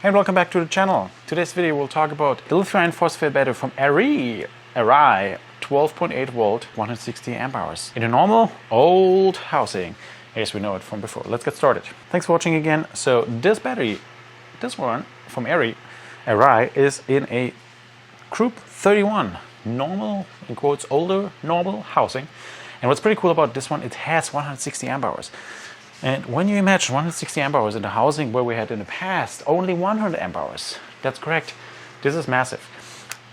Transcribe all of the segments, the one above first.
Hey, and welcome back to the channel. Today's video we'll talk about the lithium phosphate battery from ERYY, 12.8 volt, 160 amp hours in a normal old housing, as we know it from before. Let's get started. Thanks for watching again. So this battery, this one from ERYY, is in a group 31, normal, in quotes, older, normal housing. And what's pretty cool about this one, it has 160 amp hours. And when you imagine 160 amp hours in the housing where we had in the past only 100 amp hours, that's correct. This is massive.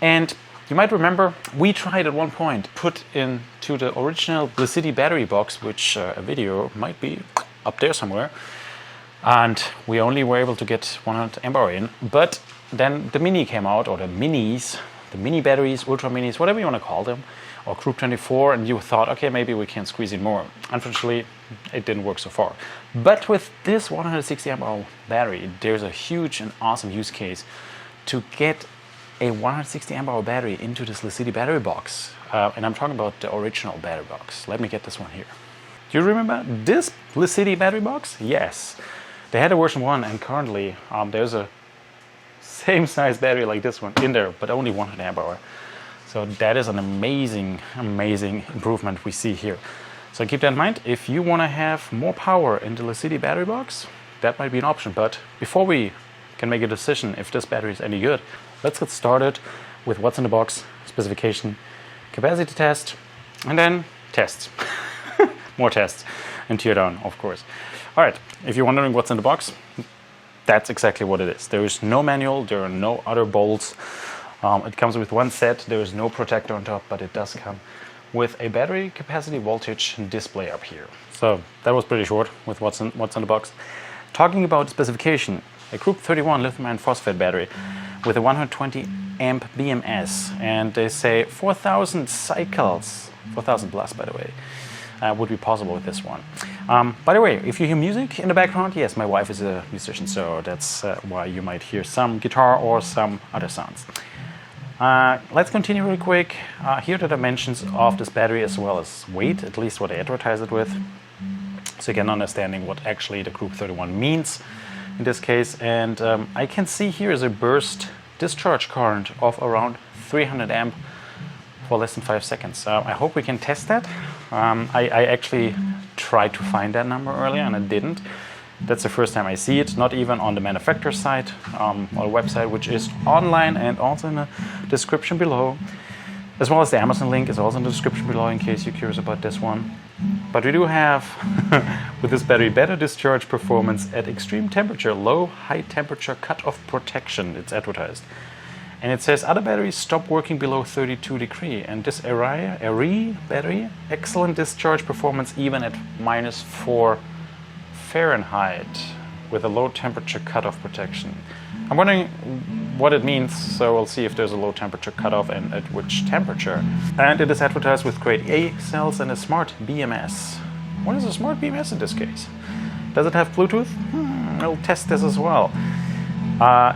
And you might remember we tried at one point put into the original Licitti Battery Box, which a video might be up there somewhere, and we only were able to get 100 amp hour in. But then the mini came out, or the minis, the mini batteries, ultra minis, whatever you want to call them, or Group 24, and you thought, okay, maybe we can squeeze in more. Unfortunately, it didn't work so far. But with this 160 amp hour battery, there's a huge and awesome use case to get a 160 amp hour battery into this Licitti Battery Box. And I'm talking about the original battery box. Let me get this one here. Do you remember this Licitti Battery Box? Yes. They had a version 1, and currently there's a same size battery like this one in there, but only 100 amp hour. So that is an amazing, amazing improvement we see here. So keep that in mind. If you want to have more power in the Licitti Battery Box, that might be an option. But before we can make a decision if this battery is any good, let's get started with what's in the box, specification, capacity test, and then tests. More tests, and teardown, of course. All right, if you're wondering what's in the box, that's exactly what it is. There is no manual, there are no other bolts. It comes with one set, there is no protector on top, but it does come with a battery capacity voltage display up here. So that was pretty short with what's in the box. Talking about specification, a Group 31 lithium iron phosphate battery with a 120 amp BMS, and they say 4,000 cycles, 4,000 plus by the way, would be possible with this one. By the way, if you hear music in the background, yes, my wife is a musician, so that's why you might hear some guitar or some other sounds. Let's continue really quick. Here are the dimensions of this battery as well as weight, at least what they advertise it with, so you get an understanding what actually the Group 31 means in this case. And I can see here is a burst discharge current of around 300 amp for less than 5 seconds. I hope we can test that. I actually tried to find that number earlier and I didn't. That's the first time I see it, not even on the manufacturer site, or a website which is online and also in the description below, as well as the Amazon link is also in the description below in case you're curious about this one. But we do have, with this battery, better discharge performance at extreme temperature, low, high temperature cutoff protection, it's advertised. And it says other batteries stop working below 32 degrees, and this ERYY battery, excellent discharge performance even at -4 Fahrenheit with a low temperature cutoff protection. I'm wondering what it means, so we'll see if there's a low temperature cutoff and at which temperature. And it is advertised with grade A cells and a smart BMS. What is a smart BMS in this case? Does it have Bluetooth? We'll test this as well.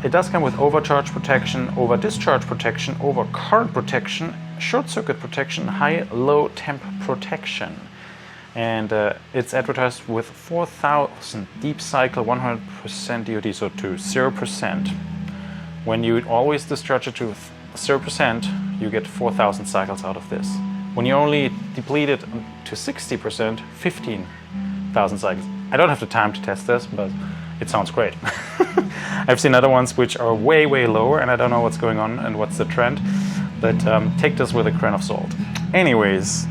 It does come with overcharge protection, over discharge protection, over current protection, short circuit protection, high-low temp protection. And it's advertised with 4,000 deep cycle 100% DOD, so to 0%. When you always discharge it to 0%, you get 4,000 cycles out of this. When you only deplete it to 60%, 15,000 cycles. I don't have the time to test this, but it sounds great. I've seen other ones which are way, way lower, and I don't know what's going on and what's the trend, but take this with a grain of salt. Anyways,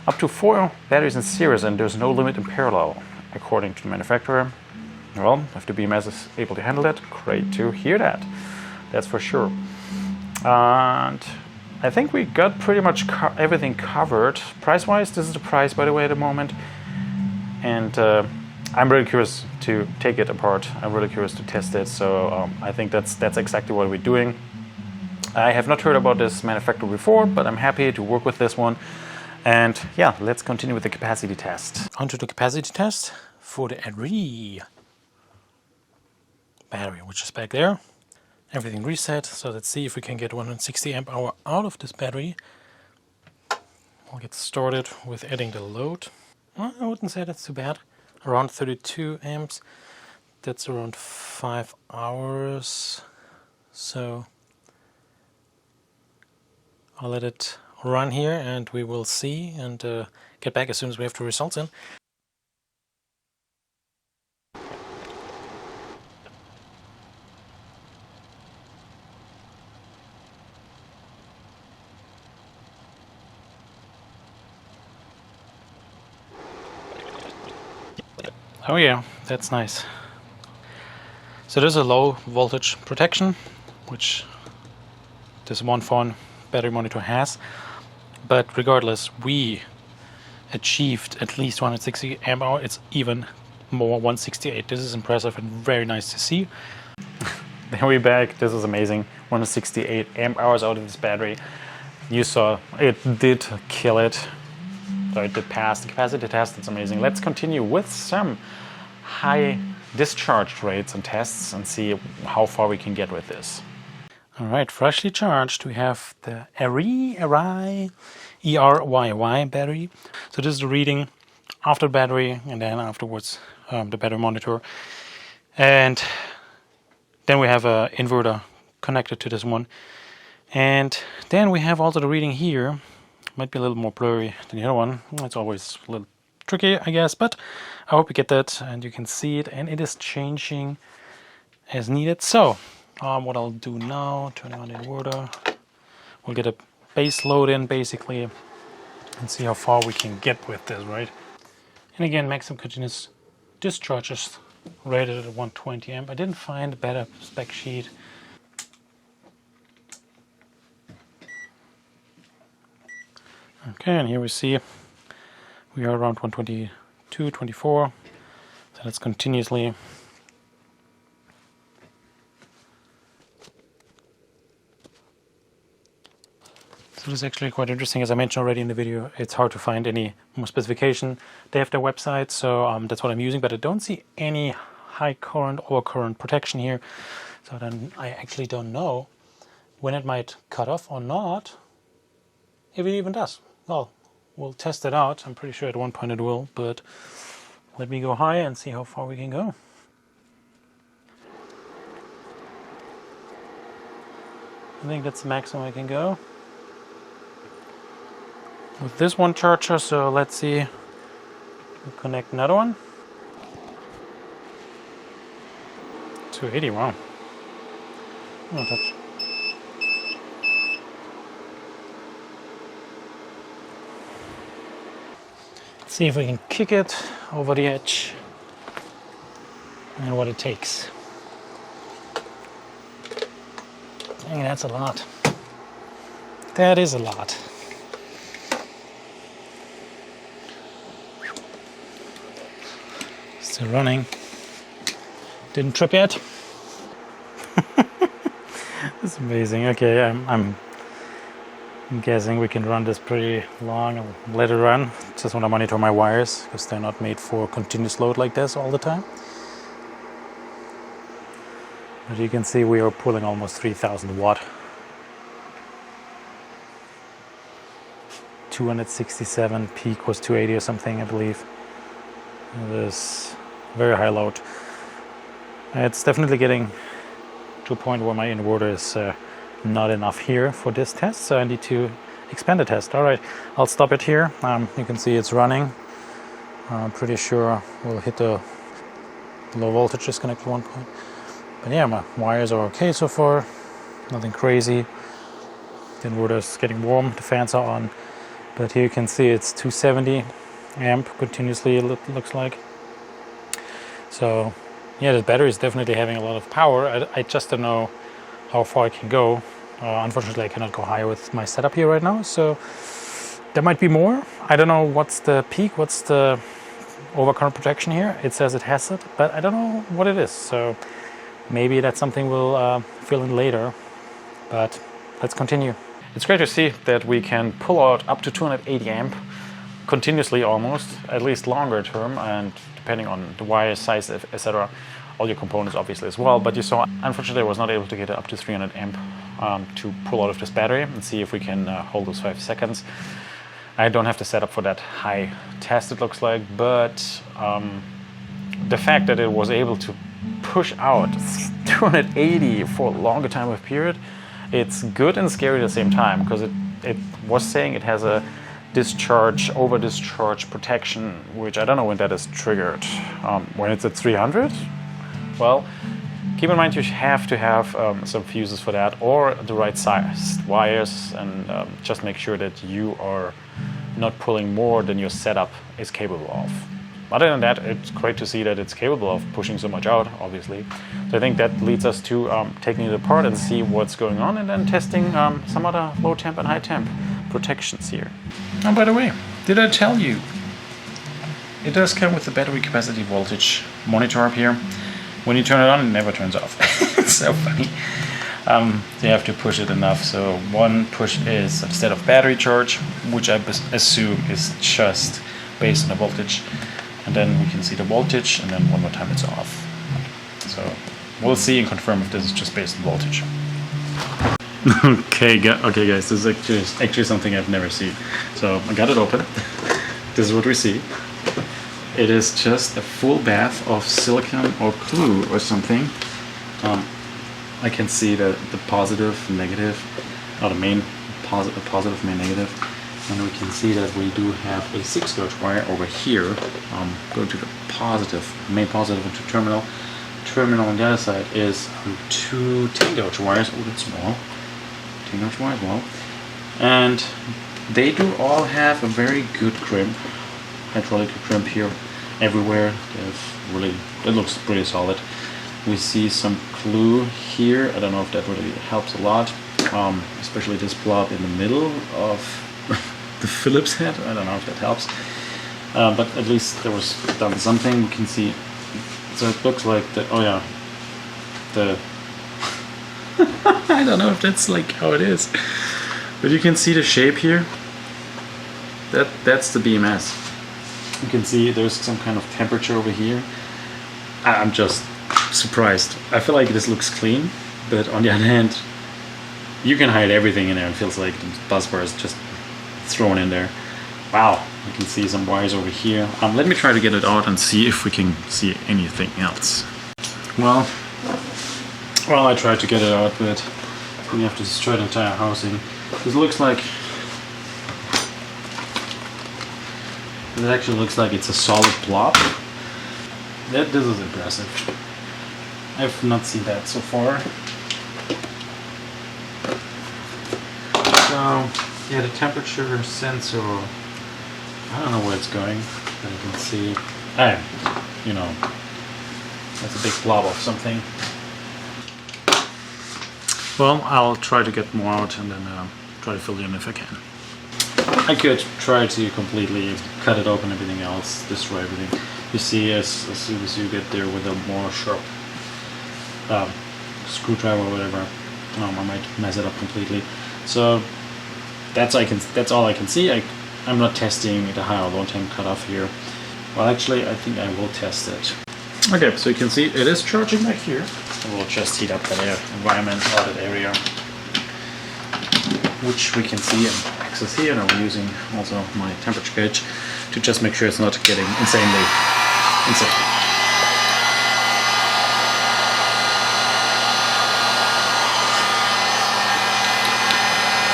up to 4 batteries in series, and there's no limit in parallel, according to the manufacturer. Well, if the BMS is able to handle that, great to hear that. That's for sure. And I think we got pretty much everything covered. Price-wise, this is the price, by the way, at the moment. And I'm really curious to take it apart. I'm really curious to test it. So I think that's exactly what we're doing. I have not heard about this manufacturer before, but I'm happy to work with this one. And yeah, let's continue with the capacity test. Onto the capacity test for the ERYY battery, which is back there. Everything reset, so let's see if we can get 160 amp hour out of this battery. We'll get started with adding the load. Well, I wouldn't say that's too bad. Around 32 amps. that's around 5 hours. So I'll let it run here and we will see and get back as soon as we have the results in. Oh yeah, that's nice. So there's a low voltage protection, which this one phone battery monitor has, but regardless, we achieved at least 160 amp hour. It's even more, 168. This is impressive and very nice to see. There we're back. This is amazing. 168 amp hours out of this battery. You saw it did kill it. So it did pass the capacity test. It's amazing. Let's continue with some high discharge rates and tests and see how far we can get with this. Alright, freshly charged, we have the ERYY, ERYY battery. So this is the reading after the battery and then afterwards the battery monitor. And then we have an inverter connected to this one. And then we have also the reading here. Might be a little more blurry than the other one. It's always a little tricky, I guess, but I hope you get that and you can see it, and it is changing as needed. So what I'll do now, turning on the inverter, we'll get a base load in basically and see how far we can get with this, right? And again, maximum continuous discharge is rated at 120 amp. I didn't find a better spec sheet. Okay, and here we see we are around 122, 24. So that's continuously. So this is actually quite interesting. As I mentioned already in the video, it's hard to find any more specification. They have their website, so that's what I'm using, but I don't see any high current or current protection here. So then I actually don't know when it might cut off or not, if it even does. Well, we'll test it out. I'm pretty sure at one point it will, but let me go high and see how far we can go. I think that's the maximum I can go with this one charger, so let's see. We'll connect another one. 280, wow. Oh, touch. See if we can kick it over the edge and what it takes. Dang, that's a lot. That is a lot. Still running. Didn't trip yet. That's amazing. Okay, I'm guessing we can run this pretty long. I'll let it run. Just want to monitor my wires because they're not made for continuous load like this all the time. But you can see we are pulling almost 3000 watt. 267, peak was 280 or something, I believe. This very high load. It's definitely getting to a point where my inverter is not enough here for this test, so I need to expand the test. All right, I'll stop it here. You can see it's running. I'm pretty sure we'll hit the low voltage disconnect at one point. But yeah, my wires are okay so far. Nothing crazy. The inverter is getting warm. The fans are on. But here you can see it's 270 amp continuously, it looks like. So yeah, the battery is definitely having a lot of power. I just don't know how far I can go. Unfortunately, I cannot go higher with my setup here right now, so there might be more. I don't know what's the peak, what's the overcurrent protection here. It says it has it, but I don't know what it is. So maybe that's something we'll fill in later, but let's continue. It's great to see that we can pull out up to 280 amp continuously almost, at least longer term, and depending on the wire size, etc. All your components obviously as well, but you saw, unfortunately I was not able to get up to 300 amp to pull out of this battery and see if we can hold those 5 seconds. I don't have the setup for that high test, it looks like, but the fact that it was able to push out 280 for a longer time of period, it's good and scary at the same time, because it was saying it has a discharge, over discharge protection, which I don't know when that is triggered. When it's at 300? Well, keep in mind you have to have some fuses for that, or the right sized wires, and just make sure that you are not pulling more than your setup is capable of. Other than that, it's great to see that it's capable of pushing so much out, obviously. So I think that leads us to taking it apart and see what's going on, and then testing some other low temp and high temp protections here. Oh, by the way, did I tell you? It does come with the battery capacity voltage monitor up here. When you turn it on, it never turns off. It's so funny. You have to push it enough. So one push is instead of battery charge, which I assume is just based on the voltage. And then we can see the voltage, and then one more time it's off. So we'll see and confirm if this is just based on voltage. Okay guys, this is actually something I've never seen. So I got it open. This is what we see. It is just a full bath of silicone or glue or something. I can see the positive, negative, or the main positive, main negative. And we can see that we do have a 6-gauge wire over here, going to the positive, main positive into terminal. Terminal on the other side is 2 10-gauge wires. Oh, that's small. 10-gauge wire as well. And they do all have a very good crimp, hydraulic crimp here everywhere. It looks pretty solid. We see some glue here. I don't know if that really helps a lot, especially this blob in the middle of the Phillips head. I don't know if that helps, but at least there was done something. We can see, so it looks like I don't know if that's like how it is, but you can see the shape here. That's the BMS. You can see there's some kind of temperature over here. I'm just surprised. I feel like this looks clean, but on the other hand, you can hide everything in there. It feels like the bus bar is just thrown in there. Wow, you can see some wires over here. Let me try to get it out and see if we can see anything else. Well, I tried to get it out, but we have to destroy the entire housing. This looks like, it actually looks like it's a solid blob. This is impressive. I've not seen that so far. So yeah, the temperature sensor, I don't know where it's going, but you can see, you know, that's a big blob of something. Well, I'll try to get more out and then try to fill in if I can. I could try to completely cut it open, everything else, destroy everything. You see, as soon as you get there with a more sharp screwdriver or whatever, I might mess it up completely. So that's all I can see. I'm not testing the high or low temp cutoff here. Well, actually, I think I will test it. Okay, so you can see it is charging back here. I will just heat up that environment or that area, which we can see and access here. And I'm using also my temperature gauge to just make sure it's not getting insanely insane.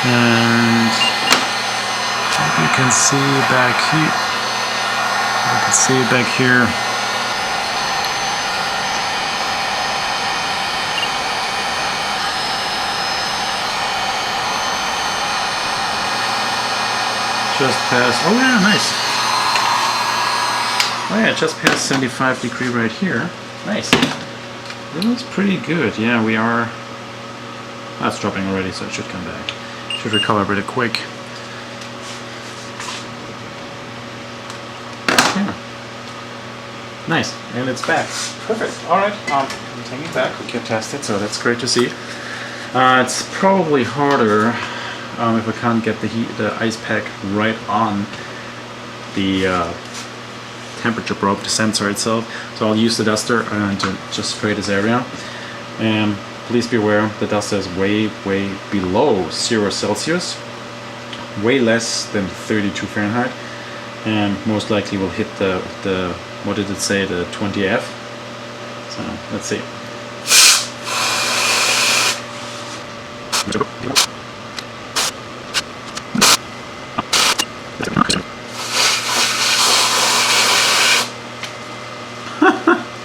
And you can see back here. You can see back here. Just past. Oh yeah, nice. Oh yeah, just past 75 degree right here. Nice. That looks pretty good. Yeah, we are. That's dropping already, so it should come back. Should recover pretty quick. Yeah. Nice, and it's back. Perfect. All right. I'm taking it back. We can test it, so that's great to see. It's probably harder if I can't get the ice pack right on the temperature probe, the sensor itself. So I'll use the duster and just spray this area. And please be aware, the duster is way below 0 Celsius, way less than 32 Fahrenheit, and most likely will hit the what did it say, the 20F. So let's see.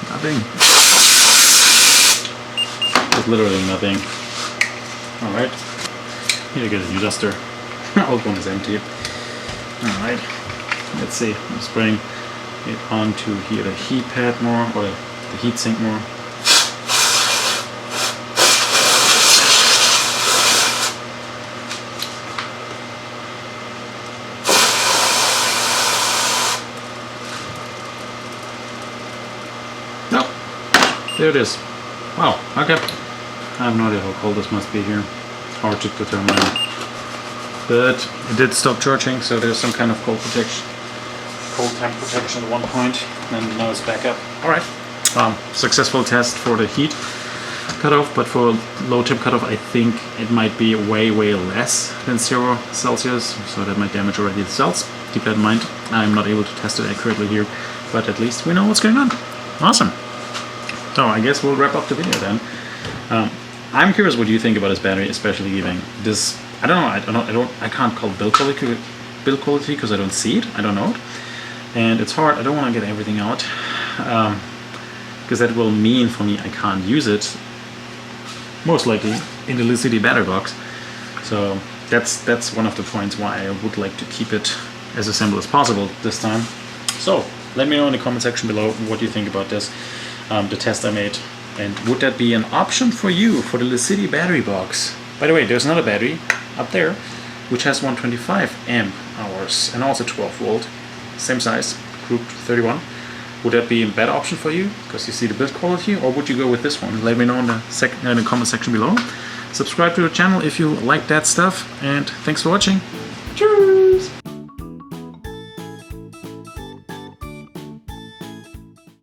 Nothing. There's literally nothing. Alright. Need to get a new duster. Old one is empty. Alright. Let's see. I'm spraying it onto here the heat pad more, or the heat sink more. There it is. Wow, okay. I have no idea how cold this must be here. Hard to determine. But it did stop charging, so there's some kind of cold protection. Cold temp protection at one point, and now it's back up. Alright. Successful test for the heat cutoff, but for low temp cutoff I think it might be way less than 0 Celsius, so that might damage already the cells. Keep that in mind. I'm not able to test it accurately here, but at least we know what's going on. Awesome. So I guess we'll wrap up the video then. I'm curious what you think about this battery, especially given this. I don't know. I can't call build quality because I don't see it. I don't know it, and it's hard. I don't want to get everything out because that will mean for me I can't use it. Most likely in the Licitti Battery Box. So that's one of the points why I would like to keep it as assembled as possible this time. So let me know in the comment section below what you think about this. The test I made, and would that be an option for you for the Licitti Battery Box? By the way, there's another battery up there which has 125 amp hours and also 12 volt, same size, group 31. Would that be a better option for you because you see the build quality, or would you go with this one? Let me know in the comment section below. Subscribe to the channel if you like that stuff, and thanks for watching. Cheers!